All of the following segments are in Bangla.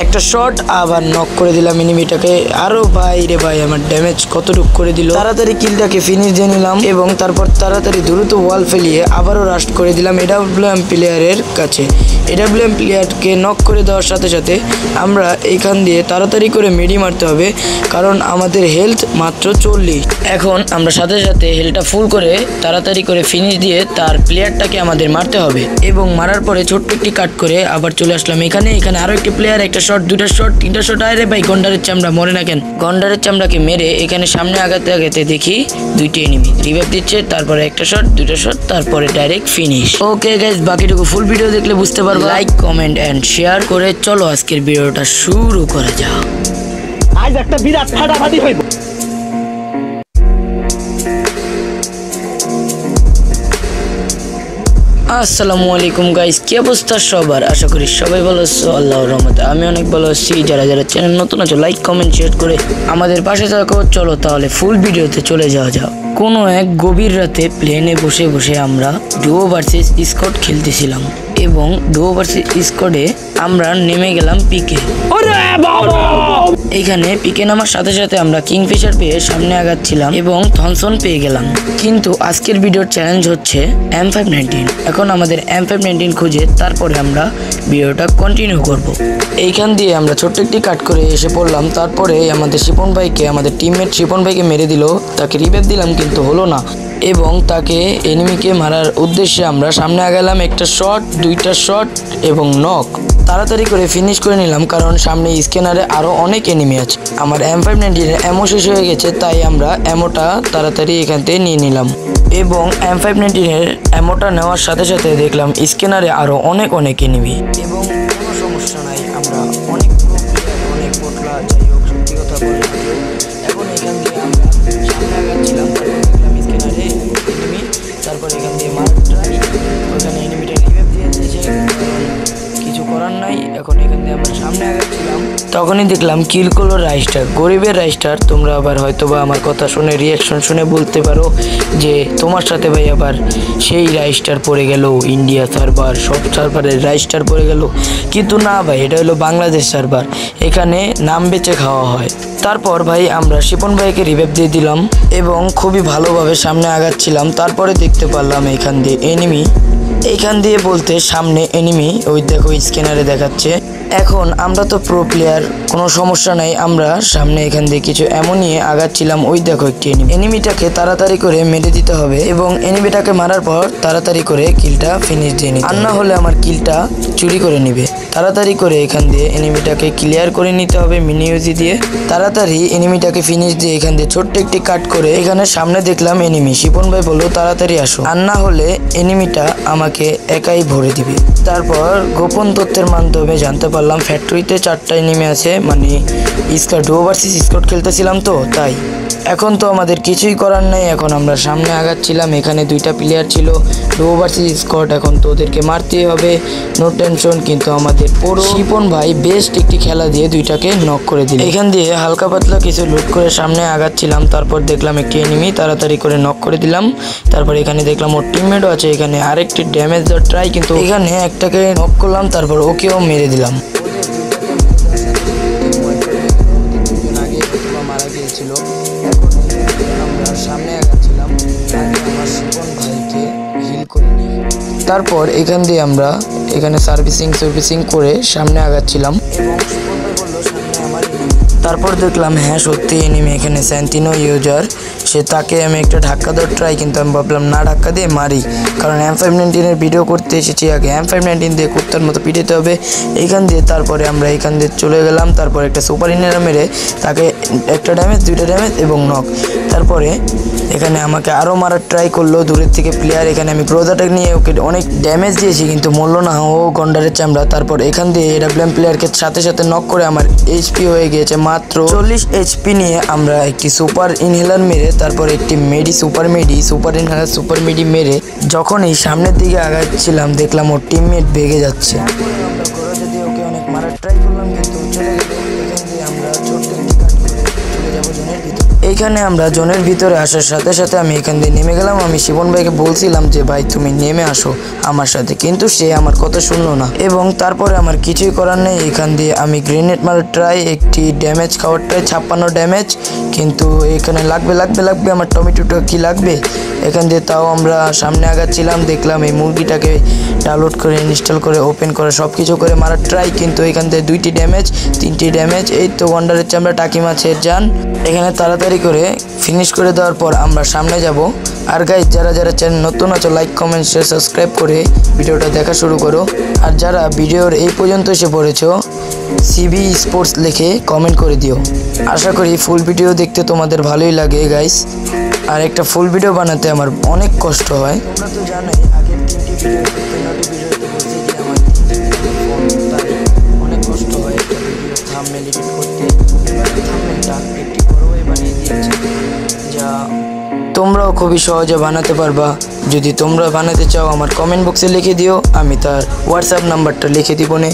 একটা শট আবার নক করে দিলাম এনিমিটাকে। আরো ভাই রে ভাই আমার ড্যামেজ কতটুকু করে দিল। তাড়াতাড়ি কিলটাকে ফিনিশ দিয়ে নিলাম এবং তারপর তাড়াতাড়ি দ্রুত ওয়াল ফেলিয়ে আবারও রাস্ট করে দিলাম এডাব্লিউএম প্লেয়ারের কাছে। এডাব্লিউএম প্লেয়ারকে নক করে দেওয়ার সাথে সাথে আমরা এখান দিয়ে তাড়াতাড়ি করে মেডি মারতে হবে, কারণ আমাদের হেলথ মাত্র 40। এখন আমরা সাথে সাথে হেলথটা ফুল করে তাড়াতাড়ি করে ফিনিশ দিয়ে তার প্লেয়ারটাকে আমাদের মারতে হবে এবং মারার পরে ছোট্ট একটি কাট করে আবার চলে আসলাম এখানে। এখানে আরো একটি প্লেয়ার, একটা শট, দুটা শট, তিনটা শট। আরে ভাই গন্ডারের চামড়া মরে না কেন? গন্ডারের চামড়াকে মেরে এখানে সামনে আগাতে আগাতে দেখি দুইটি এনিমি রিভাইভ দিচ্ছে, তারপরে একটা শট, দুটা শট, তারপরে ডাইরেক্ট ফিনিশ। ওকে গাইস, বাকিটুকু ফুল ভিডিও দেখলে বুঝতে পারবে। লাইক, কমেন্ট এন্ড শেয়ার করে চলো আজকের ভিডিওটা শুরু করা যাক। আজ একটা বিরাট ফাটাফাটি হইব। আসসালামু আলাইকুম গাইস, কি অবস্থা সবার? আশা করি সবাই ভালো আছো আল্লাহর রহমতে। আমি অনেক ভালো আছি। যারা যারা চ্যানেল নতুন আছো লাইক, কমেন্ট, শেয়ার করে আমাদের পাশে থাকো। চলো তাহলে ফুল ভিডিওতে চলে যাওয়া যাক। কোনো এক গভীর রাতে প্লেনে বসে বসে আমরা ডুও ভার্সেস স্কট খেলতেছিলাম এবং ডুও ভার্সেস স্কটে আমরা নেমে গেলাম পিকে। এখানে পিকে নামার সাথে সাথে আমরা কিংফিশার পেয়ে সামনে আগাচ্ছিলাম এবং থমসন পেয়ে গেলাম। কিন্তু আজকের ভিডিওর চ্যালেঞ্জ হচ্ছে M519। এখন আমাদের M519 খুঁজে তারপরে আমরা ভিডিওটা কন্টিনিউ করব। এইখান দিয়ে আমরা ছোট্ট একটি কাট করে এসে পড়লাম। তারপরে আমাদের শিপন ভাইকে, আমাদের টিমমেট শিপন ভাইকে মেরে দিল। তাকে রিভাইভ দিলাম কিন্তু হলো না এবং তাকে এনিমিকে মারার উদ্দেশ্যে আমরা সামনে আগালাম। একটা শট, দুইটা শট এবং নক তাড়াতাড়ি করে ফিনিশ করে নিলাম, কারণ সামনে স্ক্যানারে আরো অনেক এনিমি আছে। আমার M519 এর অ্যামো শেষ হয়ে গেছে, তাই আমরা অ্যামোটা তাড়াতাড়ি এখান থেকে নিয়ে নিলাম এবং M519 এর অ্যামোটা নেওয়ার সাথে সাথে দেখলাম স্ক্যানারে আরো অনেক এনিমি এবং কোনো সমস্যা নাই। আমরা অনেক অনেক পোটলা, যাই হোক সত্যি কথা বলে এখন এখান দিয়ে আমরা সামনে আগাচ্ছিলাম। দেখলাম স্ক্যানারে এনিমি, তারপর এখান দিয়ে মার ট্রাই, ওখানে এনিমিটা রিভাইভ দিয়ে দিয়েছে, কিছু করার নাই। এখন এখান দিয়ে আমরা সামনে আগাচ্ছিলাম, তখনই দেখলাম কিল করলো রাইস্টার, গরিবের রাইস্টার। তোমরা আবার হয়তোবা আমার কথা শুনে রিয়াকশন শুনে বলতে পারো যে তোমার সাথে ভাই আবার সেই রাইস্টার পড়ে গেল, ইন্ডিয়া সার্ভার, সব সার্ভারের রাইস্টার পড়ে গেল। কিন্তু না ভাই, এটা হলো বাংলাদেশ সার্ভার, এখানে নাম বেচে খাওয়া হয়। তারপর ভাই আমরা শিপন ভাইকে রিভাইভ দিয়ে দিলাম এবং খুবই ভালোভাবে সামনে আগাচ্ছিলাম। তারপরে দেখতে পারলাম এখান দিয়ে এনিমি, এইখান দিয়ে বলতে সামনে এনিমি, ওই দেখো স্ক্যানারে দেখাচ্ছে। এখন আমরা তো প্রো প্লেয়ার, কোনো সমস্যা নাই। আমরা সামনে এখান দিয়ে কিছু এমন নিয়ে আগাচ্ছিলাম। ওই দেখো একটি এনিমিটাকে তাড়াতাড়ি করে মেরে দিতে হবে এবং এনিমিটাকে মারার পর তাড়াতাড়ি করে কিলটা ফিনিশ দিয়ে নিতে, আর না হলে আমার কিলটা চুরি করে নিবে। তাড়াতাড়ি করে এখান দিয়ে এনিমিটাকে ক্লিয়ার করে নিতে হবে মিনি ইউজি দিয়ে। তাড়াতাড়ি এনিমিটাকে ফিনিশ দিয়ে এখান দিয়ে ছোট্ট একটি কাট করে এখানে সামনে দেখলাম এনিমি। শিপন ভাই বললো তাড়াতাড়ি আসো, আর না হলে এনিমিটা আমাকে একাই ভরে দিবে। তারপর গোপন তথ্যের মাধ্যমে জানতে পারলাম ফ্যাক্টরিতে 4টা এনিমি আছে, মানে ডুও ভার্সেস স্কট খেলতেছিলাম তো তাই। এখন তো আমাদের কিছুই করার নাই, এখন আমরা সামনে আগাচ্ছিলাম। এখানে 2টা প্লেয়ার ছিল, ডুও ভার্সেস স্কট, এখন তো ওদেরকে মারতেই হবে, নো টেনশন। কিন্তু আমাদের পুরো শিপন ভাই বেস্ট একটি খেলা দিয়ে 2টাকে নক করে দিল। এখান দিয়ে হালকা পাতলা কিছু লুট করে সামনে আগাচ্ছিলাম। তারপর দেখলাম একটি এনিমি, তাড়াতাড়ি করে নক করে দিলাম। তারপর এখানে দেখলাম ওর টিমমেটও আছে, এখানে আরেকটি ড্যামেজ দেওয়ার ট্রাই, কিন্তু এখানে একটাকে নক করলাম, তারপর ওকেও মেরে দিলাম। মারা গিয়েছিল। এখন আমরা সামনে আগাচ্ছিলাম, আমার শিপন ভাইকে হিল করে নিই। তারপর এখান দিয়ে আমরা এখানে সার্ভিসিং করে সামনে আগাচ্ছিলাম এবং শিপন ভাই বললো সামনে আমার। তারপর দেখলাম হ্যাঁ সত্যি এনিমি, এখানে স্যান্টিনো ইউজার, সে তাকে আমি একটা ধাক্কা দেওয়ার ট্রাই, কিন্তু আমি ভাবলাম না ধাক্কা দিয়ে মারি, কারণ M519 এর ভিডিও করতে এসেছি, আগে M519 দিয়ে কুত্তার মতো পিটাতে হবে এইখান দিয়ে। তারপরে আমরা এইখান দিয়ে চলে গেলাম। তারপর একটা সুপার ইনারা মেরে তাকে একটা ড্যামেজ, 2টা ড্যামেজ এবং নক। তারপরে এখানে আমাকে আরও মারার ট্রাই করলো দূরের থেকে প্লেয়ার। এখানে আমি ব্রোদাটাকে নিয়ে ওকে অনেক ড্যামেজ দিয়েছি কিন্তু মরল না, ও গন্ডারের চামড়া। তারপর এখান দিয়ে এডাব্লিউএম প্লেয়ারকে সাথে সাথে নক করে আমার এইচপি হয়ে গিয়েছে মাত্র 40 এইচপি নিয়ে আমরা একটি সুপার ইনহেলার মেরে, তারপর একটি সুপার ইনহেলার সুপার মেডি মেরে যখনই সামনের দিকে আগাচ্ছিলাম দেখলাম ওর টিমমেট বেগে যাচ্ছে। যদি ওকে অনেক মারার ট্রাই করলাম কিন্তু চলে গেল। এখান দিয়ে আমরা ছোট্ট একটি কাট করে চলে যাবো জোনের ভিতরে। এইখানে আমরা জোনের ভিতরে আসার সাথে সাথে আমি এখান দিয়ে নেমে গেলাম। আমি শিবন ভাইকে বলছিলাম যে ভাই তুমি নেমে আসো আমার সাথে, কিন্তু সে আমার কথা শুনলো না এবং তারপরে আমার কিছুই করার নেই। এখান দিয়ে আমি গ্রেনেড মারার ট্রাই, একটি ড্যামেজ খাওয়ার ট্রাই, 56 ড্যামেজ, কিন্তু এখানে লাগবে আমার টমেটোটা কি লাগবে। এখান দিয়ে তাও আমরা সামনে আগাচ্ছিলাম, দেখলাম এই মুরগিটাকে ডাউনলোড করে ইনস্টল করে ওপেন করে সব কিছু করে মারার ট্রাই, কিন্তু এখান থেকে 2টি ড্যামেজ 3টি ড্যামেজ। এই তো ওয়ান্ডারের চামড়া টাকি মাছের যান। এখানে তাড়াতাড়ি করে ফিনিশ করে দেওয়ার পর আমরা সামনে যাব। আর গাইজ যারা চ্যানেল নতুন আছো লাইক কমেন্ট শেয়ার সাবস্ক্রাইব করে ভিডিওটা দেখা শুরু করো। আর যারা ভিডিওর এই পর্যন্ত এসে পড়েছো সিবি স্পোর্টস লিখে কমেন্ট করে দিও। আশা করি ফুল ভিডিও দেখতে তোমাদের ভালোই লাগে গাইজ। আর একটা ফুল ভিডিও বানাতে আমার অনেক কষ্ট হয়। তোমরা তো জানোই আগের 3টি ভিডিও করতে ভিডিওতে বলছি যে আমার তাই অনেক কষ্ট হয় একটা ভিডিও থাম্বনেল এডিট করতে। থাম্বনেলটা একটি বড় হয়ে বানিয়ে দিয়েছি, যা তোমরাও খুবই সহজে বানাতে পারবা। যদি তোমরা বানাতে চাও আমার কমেন্ট বক্সে লিখে দিও, আমি তার হোয়াটসঅ্যাপ নাম্বারটা লিখে দিব নে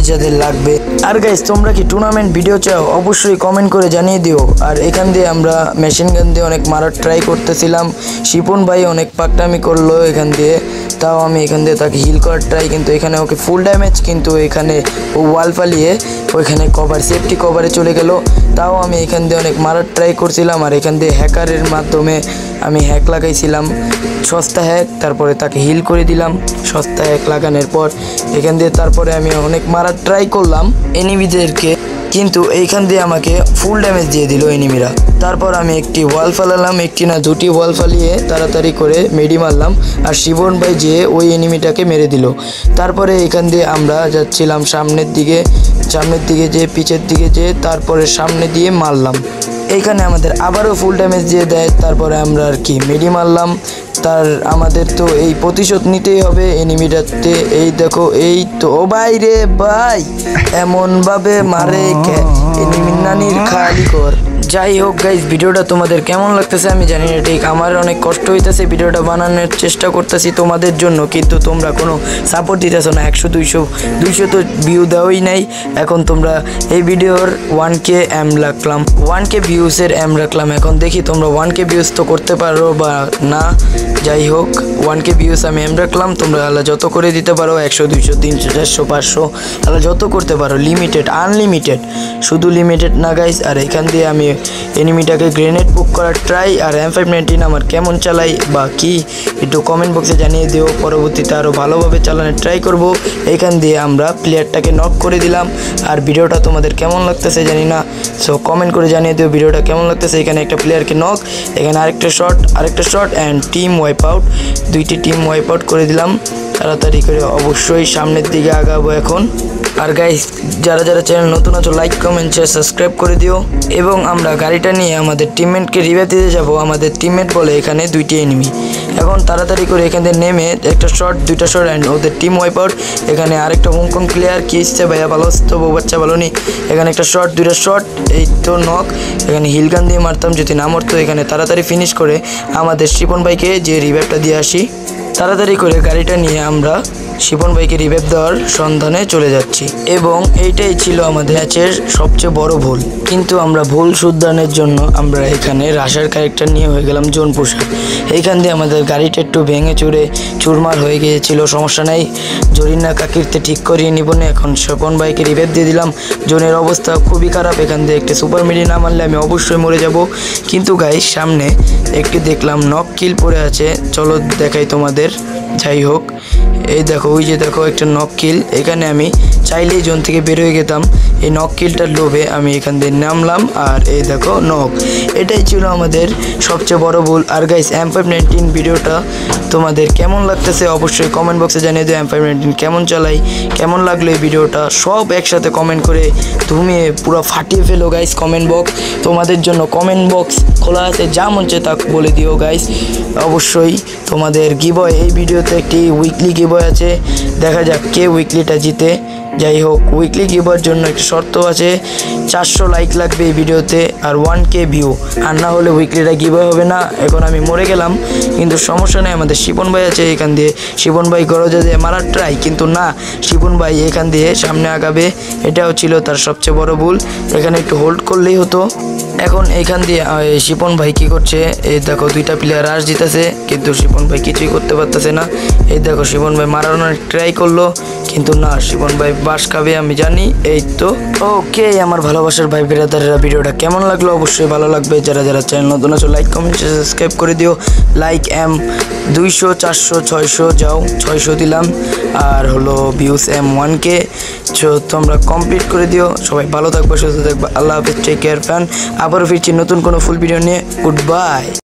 যাদের লাগবে। আর গাইস তোমরা কি টুর্নামেন্ট ভিডিও চাও অবশ্যই কমেন্ট করে জানিয়ে দিও। আর এখান দিয়ে আমরা মেশিন গান দিয়ে অনেক মারার ট্রাই করতেছিলাম। শিপন ভাই অনেক পাকটামি করলো এখান দিয়ে, তাও আমি এখান দিয়ে তাকে হিল করার ট্রাই, কিন্তু এখানে ওকে ফুল ড্যামেজ, কিন্তু এখানে ও ওয়াল পালিয়ে ওইখানে কভার সেফটি কভারে চলে গেল। তাও আমি এখান দিয়ে অনেক মারার ট্রাই করছিলাম। আর এখান দিয়ে হ্যাকারের মাধ্যমে আমি হ্যাক লাগাইছিলাম, সস্তা হ্যাক, তারপরে তাকে হিল করে দিলাম সস্তা হ্যাক লাগানোর পর। এখান দিয়ে তারপরে আমি অনেক মারার ট্রাই করলাম এনিমিদেরকে, কিন্তু এইখান দিয়ে আমাকে ফুল ড্যামেজ দিয়ে দিল এনিমিরা। তারপর আমি একটি ওয়াল ফালালাম, একটি না 2টি ওয়াল ফালিয়ে তাড়াতাড়ি করে মেডি মারলাম। আর শিবন ভাই যেয়ে ওই এনিমিটাকে মেরে দিল। তারপরে এখান দিয়ে আমরা যাচ্ছিলাম সামনের দিকে যে পিছের দিকে যে, তারপরে সামনে দিয়ে মারলাম। এইখানে আমাদের আবারও ফুল ড্যামেজ দিয়ে দেয়। তারপরে আমরা আর কি মেডি মারলাম। আমাদের তো এই প্রতিশোধ নিতেই হবে এনিমিটাতে। এই দেখো, এই তো ও ভাই রে ভাই এমনভাবে মারে এনিমির নানির খালি কর। যাই হোক গাইজ, ভিডিওটা তোমাদের কেমন লাগতেছে আমি জানি না, ঠিক আমার অনেক কষ্ট হইতেছে ভিডিওটা বানানোর চেষ্টা করতেছি তোমাদের জন্য, কিন্তু তোমরা কোনো সাপোর্ট দিতেছো না। 100 200 তো ভিউ দেওয়াই নাই। এখন তোমরা এই ভিডিওর 1K রাখলাম, 1K ভিউসের রাখলাম। এখন দেখি তোমরা 1K ভিউস তো করতে পারো বা না। যাই হোক 1K ভিউস আমি রাখলাম, তোমরা আল্লাহ যত করে দিতে পারো, 100 200 300 400 500 আল্লাহ যত করতে পারো। লিমিটেড আনলিমিটেড, শুধু লিমিটেড না গাইজ। আর এখান দিয়ে আমি এনিমিটাকে গ্রেনেড পুক করার ট্রাই। আর M519 আমার কেমন চালাই বা কি একটু কমেন্ট বক্সে জানিয়ে দিও, পরবর্তীতে আরও ভালোভাবে চালানোর ট্রাই করব। এইখান দিয়ে আমরা প্লেয়ারটাকে নক করে দিলাম। আর ভিডিওটা তোমাদের কেমন লাগতেছে জানি না, সো কমেন্ট করে জানিয়ে দিও ভিডিওটা কেমন লাগতেছে। এখানে একটা প্লেয়ারকে নক, এখানে আরেকটা shot and team wipe out, 2টি টিম ওয়াইপ আউট করে দিলাম। তাড়াতাড়ি করে অবশ্যই সামনের দিকে আগাবো এখন। আর গাইস যারা চ্যানেল নতুন আছো লাইক কমেন্ট শেয়ার সাবস্ক্রাইব করে দিও। এবং আমরা গাড়িটা নিয়ে আমাদের টিমমেটকে রিভাইভ দিতে যাবো। আমাদের টিমমেট বলে এখানে 2টি এনিমি। এখন তাড়াতাড়ি করে এখান থেকে নেমে একটা শট 2টা শট অ্যান্ড ওদের টিম ওয়াইপ আউট। এখানে আরেকটা হংকং প্লেয়ার কি এসছে ভাইয়া, ভালো আসতো বউ বাচ্চা ভালো নি। এখানে একটা শট 2টা শট, এই তো নক। এখানে হিল গান দিয়ে মারতাম যদি না মরতো। এখানে তাড়াতাড়ি ফিনিশ করে আমাদের শিপন ভাইকে যে রিভাইভটা দিয়ে আসি। তাড়াতাড়ি করে গাড়িটা নিয়ে আমরা শিপন ভাইকে রিভাইভ দেওয়ার সন্ধানে চলে যাচ্ছি। এবং এইটাই ছিল আমাদের ম্যাচের সবচেয়ে বড় ভুল, কিন্তু আমরা ভুল শুধরানোর জন্য আমরা এখানে রাশার ক্যারেক্টার নিয়ে হয়ে গেলাম জোন পুশার। এইখান দিয়ে আমাদের গাড়িটা একটু ভেঙে চুরমার হয়ে গিয়েছিল, সমস্যা নাই, জরিনা কাকিরতে ঠিক করিয়ে নিব না। এখন শিপন ভাইকে রিভাইভ দিয়ে দিলাম। জোনের অবস্থা খুবই খারাপ, এখান দিয়ে একটি সুপার মিডি না মারলে আমি অবশ্যই মরে যাব। কিন্তু গাইস সামনে একটি দেখলাম নক কিল পড়ে আছে, চলো দেখাই তোমাদের। যাই হোক এই দেখো, ওই যে দেখো একটা নক কিল। এখানে আমি চাইলেই জোন থেকে বের হয়ে গেতাম, এই নক কিলটার লোভে আমি এখান দিয়ে নামলাম। আর এই দেখো নক, এটাই ছিল আমাদের সবচেয়ে বড় ভুল। আর গাইস M519 ভিডিওটা তোমাদের কেমন লাগতেছে অবশ্যই কমেন্ট বক্সে জানিয়ে দিও। M519 কেমন চালাই, কেমন লাগলো এই ভিডিওটা, সব একসাথে কমেন্ট করে তুমি পুরো ফাটিয়ে ফেলো গাইস। কমেন্ট বক্স তোমাদের জন্য, কমেন্ট বক্স খোলা আছে, যা মন চায় তা বলে দিও গাইস। অবশ্যই তোমাদের গিভওয়ে, এই ভিডিওতে একটি উইকলি গিভওয়ে আছে, দেখা যাক কে উইকলিটা জিতে। যাই হোক, উইকলি গিভার জন্য একটা শর্ত আছে, 400 লাইক লাগবে এই ভিডিওতে আর 1K ভিউ, আর না হলে উইকলিটা গিভার হবে না। এখন আমি মরে গেলাম, কিন্তু সমস্যা নেই, আমাদের শিপন ভাই আছে এখান দিয়ে। শিপন ভাই করো যে মারার ট্রাই, কিন্তু না, শিপন ভাই এখান দিয়ে সামনে আগাবে, এটাও ছিল তার সবচেয়ে বড় ভুল। এখানে একটু হোল্ড করলেই হতো। এখন এখান দিয়ে শিপন ভাই কি করছে, এই দেখো 2টা প্লেয়ার রাশ জিতেছে, কিন্তু শিপন ভাই কিছুই করতে পারতেছে না। এই দেখো শিপন ভাই মারানোর ট্রাই করলো, কিন্তু না, শিপন ভাই বাস খাবে আমি জানি। এই তো ওকে আমার ভালোবাসার ভাই বিরাদারেরা, ভিডিওটা কেমন লাগলো অবশ্যই ভালো লাগবে। যারা যারা চ্যানেল নতুন আছো লাইক কমেন্ট সাবস্ক্রাইব করে দিও। লাইক 200 400 600 যাও, 600 দিলাম, আর হলো ভিউস 1K। তোমরা কমপ্লিট করে দিও। সবাই ভালো থাকবে, সুস্থ থাকবে, আল্লাহ হাফেজ, টেক কেয়ার ফ্যান। আবারও ফিরছি নতুন কোনো ফুল ভিডিও নিয়ে। Good bye.